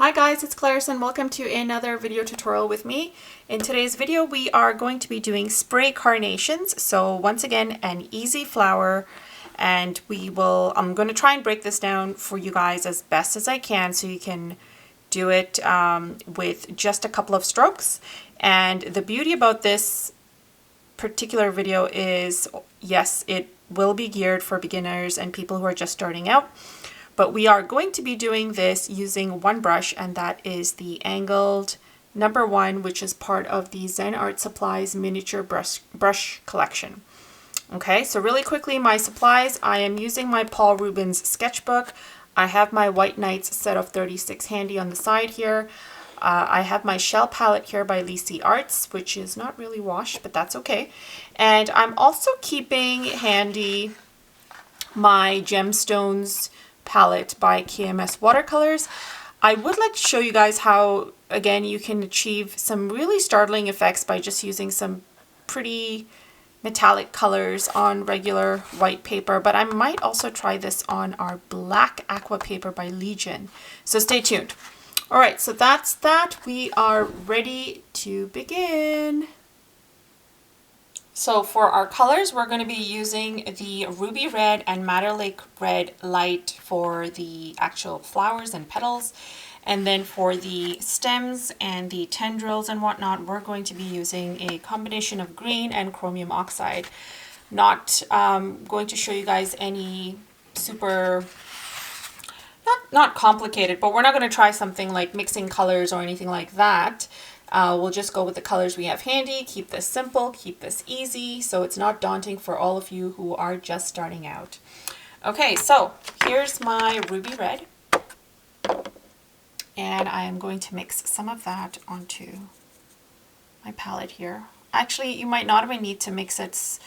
Hi guys, it's Claire and welcome to another video tutorial with me. In today's video we are going to be doing spray carnations. So once again, an easy flower, and I'm going to try and break this down for you guys as best as I can so you can do it with just a couple of strokes. And the beauty about this particular video is, yes, it will be geared for beginners and people who are just starting out. But we are going to be doing this using one brush, and that is the angled number 1, which is part of the Zen Art Supplies miniature brush collection. Okay, so really quickly, my supplies, I am using my Paul Rubens sketchbook. I have my White Nights set of 36 handy on the side here. I have my shell palette here by Zen Arts, which is not really washed, but that's okay. And I'm also keeping handy my Gemstones palette by KMS Watercolors. I would like to show you guys how, again, you can achieve some really startling effects by just using some pretty metallic colors on regular white paper, but I might also try this on our black aqua paper by Legion. So stay tuned. All right, so that's that. We are ready to begin. So for our colors, we're going to be using the Ruby Red and Madder Lake Red Light for the actual flowers and petals. And then for the stems and the tendrils and whatnot, we're going to be using a combination of green and chromium oxide. Not going to show you guys any super, not complicated, but we're not going to try something like mixing colors or anything like that. We'll just go with the colors we have handy, keep this simple, keep this easy, so it's not daunting for all of you who are just starting out. Okay, so here's my Ruby Red, and I am going to mix some of that onto my palette here. Actually, you might not even need to mix it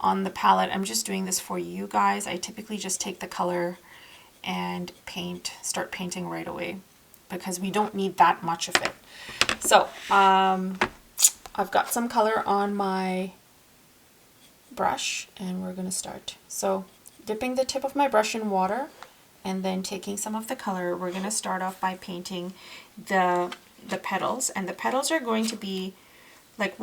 on the palette. I'm just doing this for you guys. I typically just take the color and start painting right away, because we don't need that much of it. So I've got some color on my brush, and we're going to start. So dipping the tip of my brush in water and then taking some of the color, we're going to start off by painting the petals. And the petals are going to be like,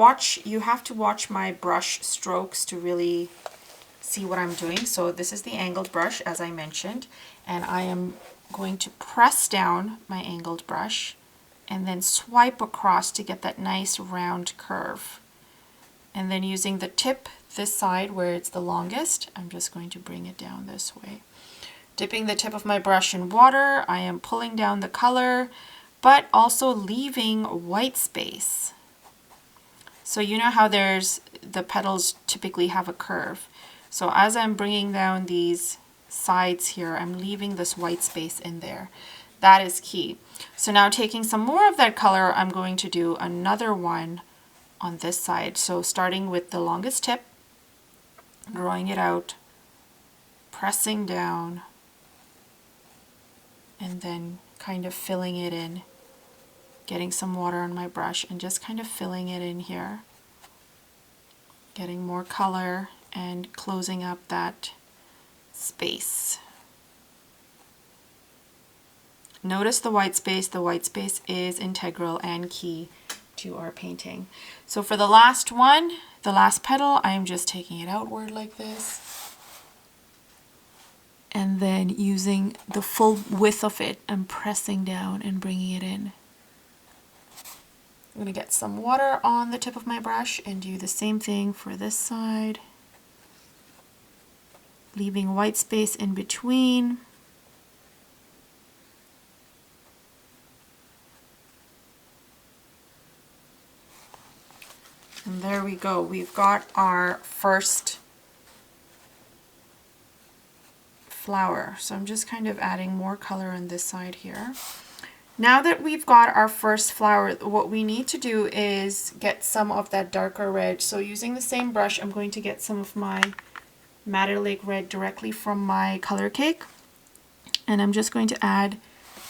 you have to watch my brush strokes to really see what I'm doing. So this is the angled brush, as I mentioned, and I am going to press down my angled brush and then swipe across to get that nice round curve. And then using the tip this side where it's the longest, I'm just going to bring it down this way. Dipping the tip of my brush in water, I am pulling down the color, but also leaving white space. So you know how the petals typically have a curve. So as I'm bringing down these sides here, I'm leaving this white space in there. That is key. So now taking some more of that color, I'm going to do another one on this side. So starting with the longest tip, drawing it out, pressing down, and then kind of filling it in, getting some water on my brush and just kind of filling it in here, getting more color and closing up that space. Notice the white space. The white space is integral and key to our painting. So for the last one, the last petal, I am just taking it outward like this. And then using the full width of it and pressing down and bringing it in. I'm going to get some water on the tip of my brush and do the same thing for this side. Leaving white space in between. And there we go. We've got our first flower. So I'm just kind of adding more color on this side here. Now that we've got our first flower, what we need to do is get some of that darker red. So using the same brush, I'm going to get some of my Madder Lake Red directly from my color cake. And I'm just going to add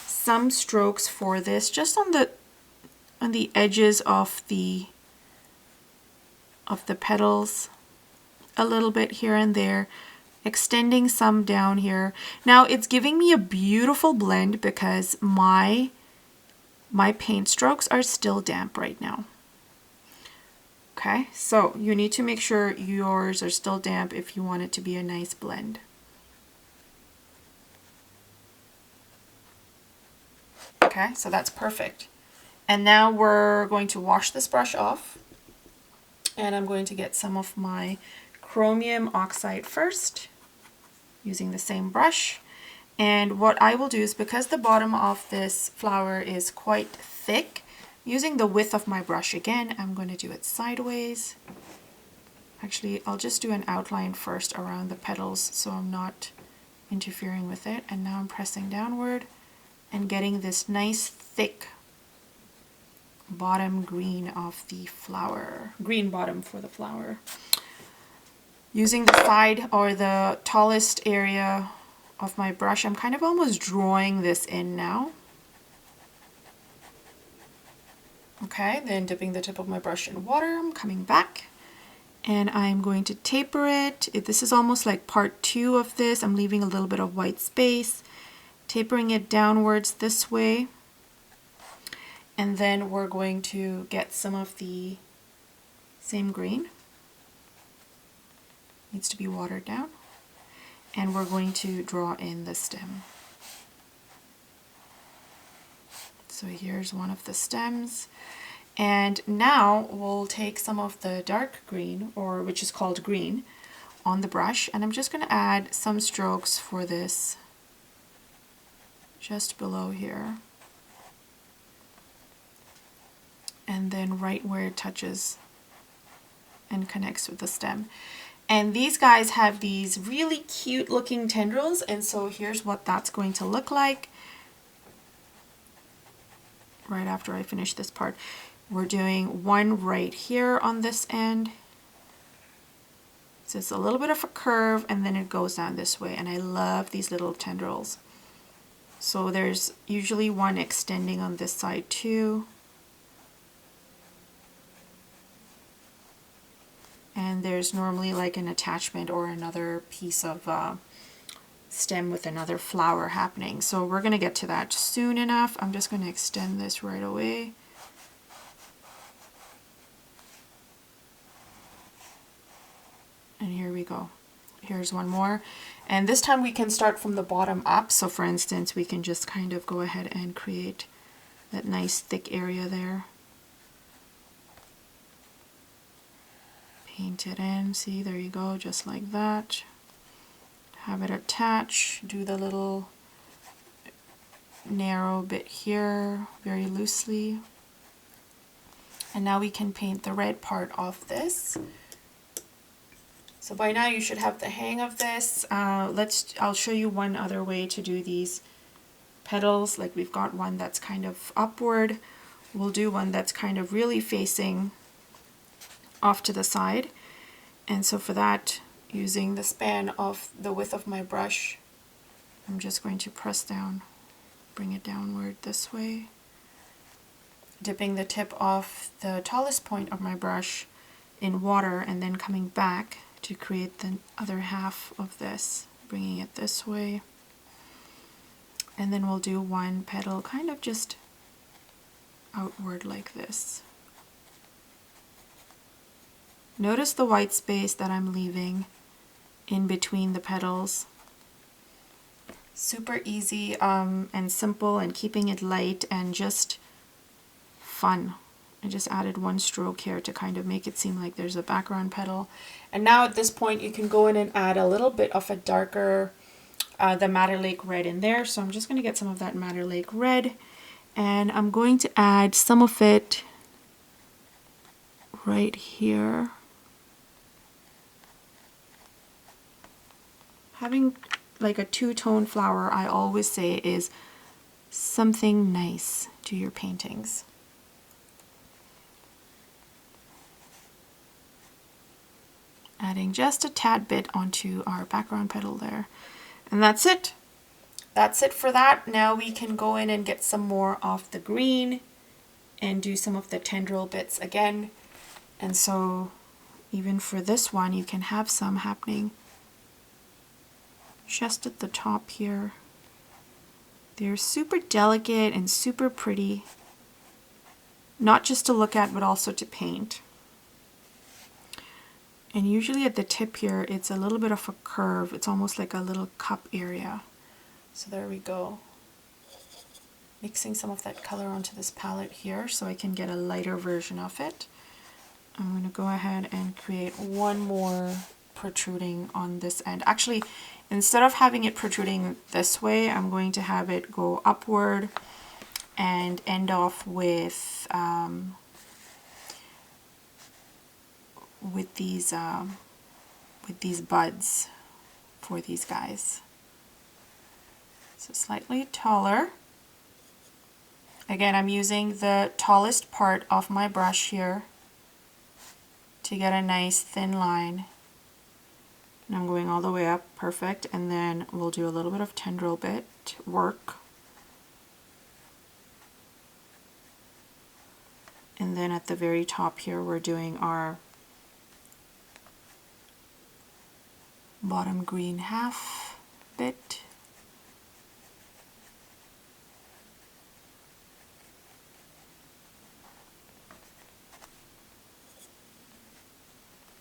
some strokes for this, just on the edges of the petals, a little bit here and there, extending some down here. Now it's giving me a beautiful blend because my my paint strokes are still damp right now. Okay, so you need to make sure yours are still damp if you want it to be a nice blend. Okay, so that's perfect. And now we're going to wash this brush off. And I'm going to get some of my chromium oxide first, using the same brush. And what I will do is, because the bottom of this flower is quite thick, using the width of my brush again, I'm going to do it sideways. Actually, I'll just do an outline first around the petals so I'm not interfering with it. And now I'm pressing downward and getting this nice thick bottom green of the flower, green bottom for the flower. Using the side or the tallest area of my brush, I'm kind of almost drawing this in now. Okay, then dipping the tip of my brush in water, I'm coming back and I'm going to taper it. This is almost like part 2 of this. I'm leaving a little bit of white space, tapering it downwards this way. And then we're going to get some of the same green. Needs to be watered down. And we're going to draw in the stem. So here's one of the stems. And now we'll take some of the dark green, or which is called green, on the brush. And I'm just going to add some strokes for this just below here. And then right where it touches and connects with the stem. And these guys have these really cute looking tendrils, and so here's what that's going to look like right after I finish this part. We're doing one right here on this end. So it's a little bit of a curve and then it goes down this way, and I love these little tendrils. So there's usually one extending on this side too. And there's normally like an attachment or another piece of stem with another flower happening. So we're going to get to that soon enough. I'm just going to extend this right away. And here we go. Here's one more. And this time we can start from the bottom up. So for instance, we can just kind of go ahead and create that nice thick area there. Paint it in, see, there you go, just like that. Have it attach, do the little narrow bit here very loosely. And now we can paint the red part of this. So by now you should have the hang of this. I'll show you one other way to do these petals. Like we've got one that's kind of upward. We'll do one that's kind of really facing off to the side. And so for that, using the span of the width of my brush, I'm just going to press down, bring it downward this way, dipping the tip of the tallest point of my brush in water and then coming back to create the other half of this, bringing it this way. And then we'll do one petal kind of just outward like this. Notice the white space that I'm leaving in between the petals. Super easy and simple, and keeping it light and just fun. I just added one stroke here to kind of make it seem like there's a background petal. And now at this point you can go in and add a little bit of a darker, the Madder Lake red in there. So I'm just going to get some of that Madder Lake red, and I'm going to add some of it right here. Having like a two-tone flower, I always say, is something nice to your paintings. Adding just a tad bit onto our background petal there. And that's it. That's it for that. Now we can go in and get some more of the green and do some of the tendril bits again. And so even for this one, you can have some happening just at the top here. They're super delicate and super pretty. not just to look at, but also to paint. And usually at the tip here, it's a little bit of a curve. It's almost like a little cup area. So there we go. Mixing some of that color onto this palette here so I can get a lighter version of it. I'm going to go ahead and create one more protruding on this end. Actually, instead of having it protruding this way, I'm going to have it go upward and end off with these buds for these guys. So slightly taller. Again, I'm using the tallest part of my brush here to get a nice thin line. And I'm going all the way up, perfect. And then we'll do a little bit of tendril bit work. And then at the very top here, we're doing our bottom green half bit.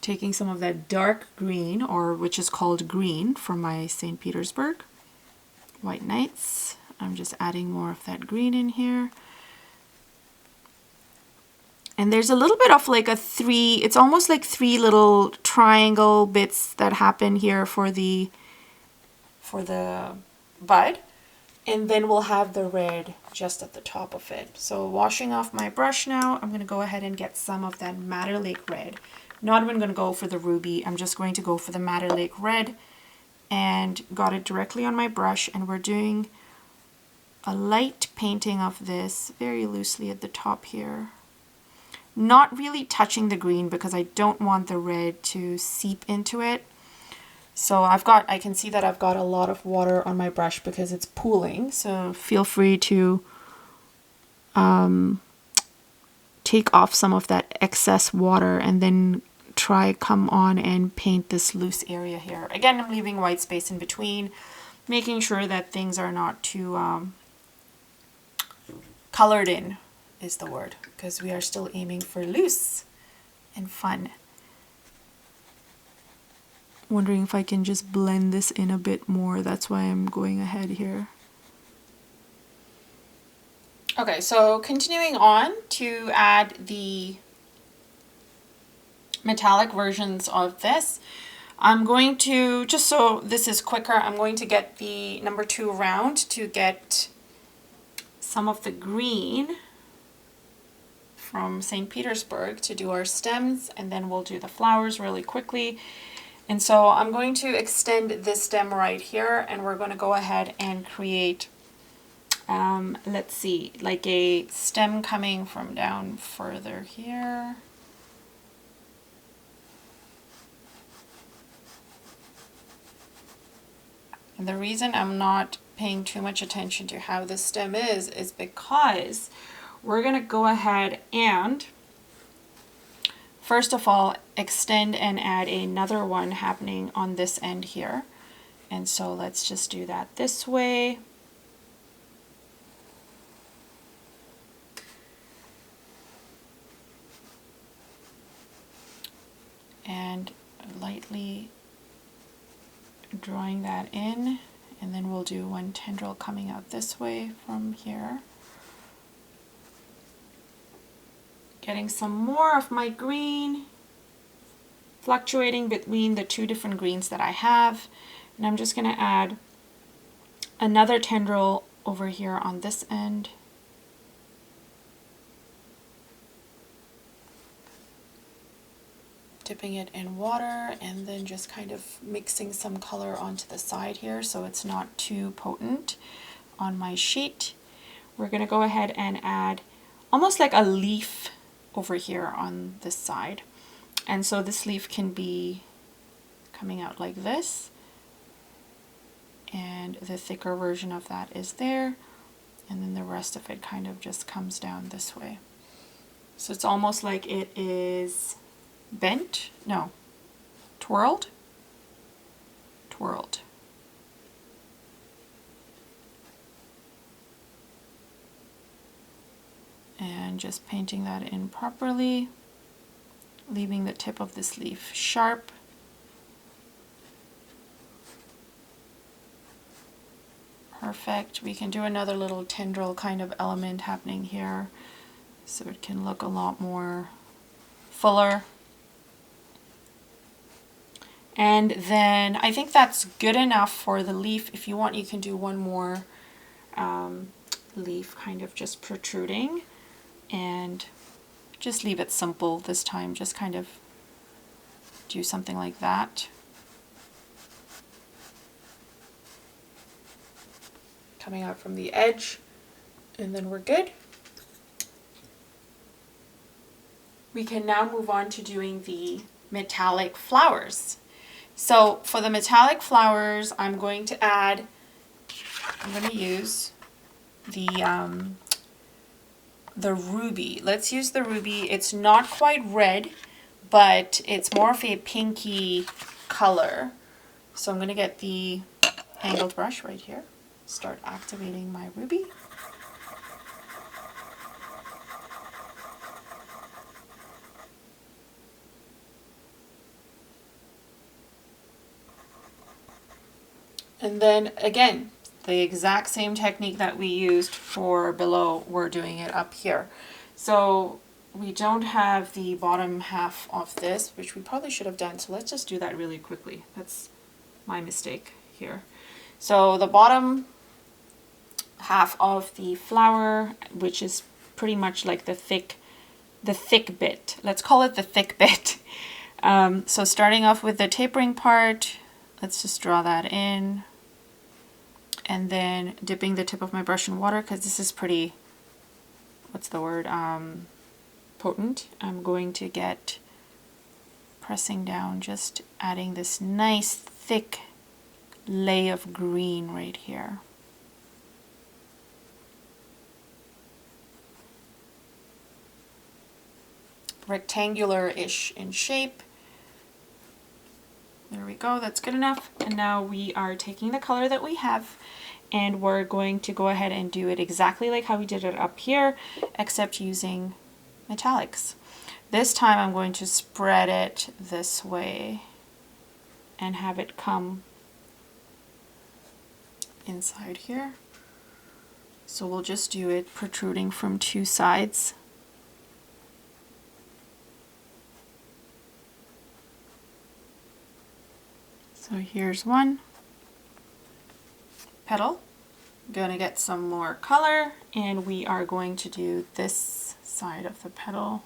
Taking some of that dark green, or which is called green, from my St. Petersburg White Knights. I'm just adding more of that green in here. And there's a little bit of like a three, it's almost like three little triangle bits that happen here for the bud. And then we'll have the red just at the top of it. So washing off my brush now, I'm going to go ahead and get some of that Madder Lake red. Not even going to go for the ruby, I'm just going to go for the Madder Lake red, and got it directly on my brush. And we're doing a light painting of this very loosely at the top here. Not really touching the green because I don't want the red to seep into it. So I can see that I've got a lot of water on my brush because it's pooling. So feel free to take off some of that excess water and then come on and paint this loose area here. Again, I'm leaving white space in between, making sure that things are not too colored in is the word, because we are still aiming for loose and fun. Wondering if I can just blend this in a bit more. That's why I'm going ahead here. Okay, so continuing on to add the metallic versions of this, I'm going to, just so this is quicker, I'm going to get the number 2 round to get some of the green from St. Petersburg to do our stems, and then we'll do the flowers really quickly. And so I'm going to extend this stem right here, and we're going to go ahead and create, let's see, like a stem coming from down further here. And the reason I'm not paying too much attention to how this stem is because we're going to go ahead and first of all extend and add another one happening on this end here. And so let's just do that this way. And lightly drawing that in, and then we'll do one tendril coming out this way from here. Getting some more of my green, fluctuating between the 2 different greens that I have. And I'm just going to add another tendril over here on this end. Dipping it in water and then just kind of mixing some color onto the side here so it's not too potent on my sheet. We're going to go ahead and add almost like a leaf over here on this side. And so this leaf can be coming out like this, and the thicker version of that is there, and then the rest of it kind of just comes down this way. So it's almost like it is bent, no, twirled. and just painting that in properly, leaving the tip of this leaf sharp. Perfect. We can do another little tendril kind of element happening here so it can look a lot more fuller. And then I think that's good enough for the leaf. If you want, you can do one more leaf kind of just protruding, and just leave it simple this time. Just kind of do something like that. Coming out from the edge, and then we're good. We can now move on to doing the metallic flowers. So for the metallic flowers, I'm going to use the ruby. Let's use the ruby. It's not quite red, but it's more of a pinky color. So I'm going to get the angled brush right here. Start activating my ruby. And then again, the exact same technique that we used for below, we're doing it up here. So we don't have the bottom half of this, which we probably should have done. So let's just do that really quickly. That's my mistake here. So the bottom half of the flower, which is pretty much like the thick bit. Let's call it the thick bit. So starting off with the tapering part, let's just draw that in. And then dipping the tip of my brush in water, because this is pretty, what's the word, potent. I'm going to get pressing down, just adding this nice thick lay of green right here. Rectangular-ish in shape. There we go, that's good enough. And now we are taking the color that we have, and we're going to go ahead and do it exactly like how we did it up here, except using metallics. This time I'm going to spread it this way and have it come inside here. So we'll just do it protruding from two sides. So here's one petal. I'm going to get some more color, and we are going to do this side of the petal.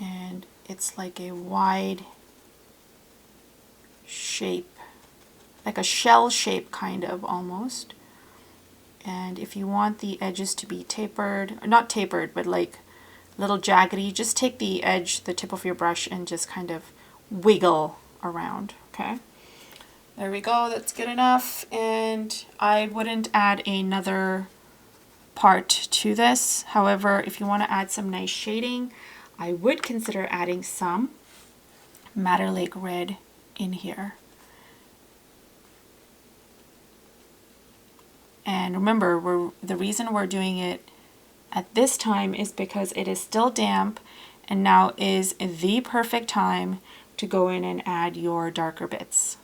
And it's like a wide shape, like a shell shape kind of almost. And if you want the edges to be tapered, or not tapered, but like little jaggedy, just take the edge, the tip of your brush, and just kind of wiggle around. Okay, there we go, that's good enough. And I wouldn't add another part to this. However, if you want to add some nice shading, I would consider adding some Madder Lake red in here. And remember, the reason we're doing it at this time is because it is still damp, and now is the perfect time to go in and add your darker bits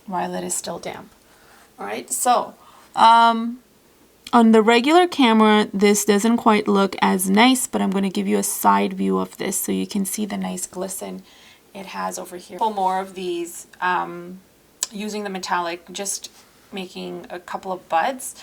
while it is still damp. All right, so on the regular camera, this doesn't quite look as nice, but I'm going to give you a side view of this so you can see the nice glisten it has over here. Pull more of these using the metallic, just making a couple of buds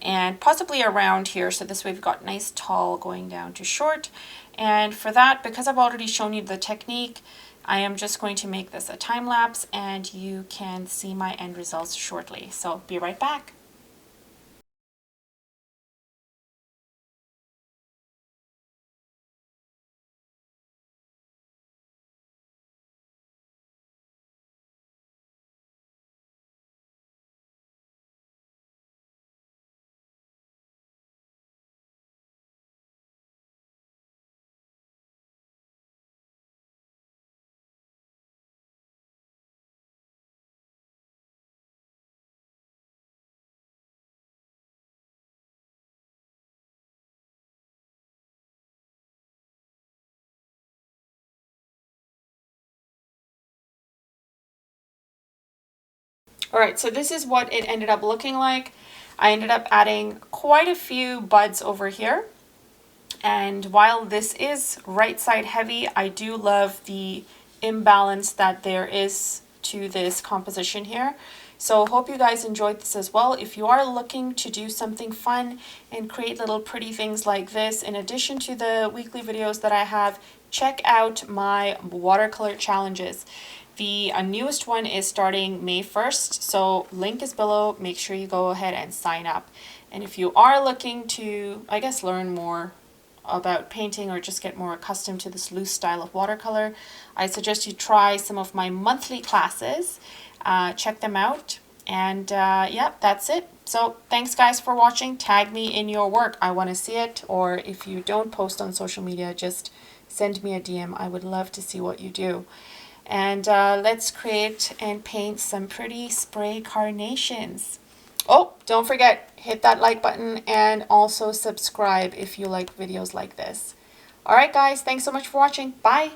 and possibly around here, so this way we've got nice tall going down to short. And for that, because I've already shown you the technique, I am just going to make this a time lapse, and you can see my end results shortly. So be right back. All right, so this is what it ended up looking like. I ended up adding quite a few buds over here. And while this is right side heavy, I do love the imbalance that there is to this composition here. So hope you guys enjoyed this as well. If you are looking to do something fun and create little pretty things like this, in addition to the weekly videos that I have, check out my watercolor challenges. The newest one is starting May 1st, so link is below. Make sure you go ahead and sign up. And if you are looking to, I guess, learn more about painting or just get more accustomed to this loose style of watercolor, I suggest you try some of my monthly classes. Check them out. And yeah, that's it. So thanks guys for watching. Tag me in your work. I want to see it. Or if you don't post on social media, just send me a DM. I would love to see what you do. And let's create and paint some pretty spray carnations. Oh, don't forget, hit that like button and also subscribe if you like videos like this. All right, guys, thanks so much for watching. Bye.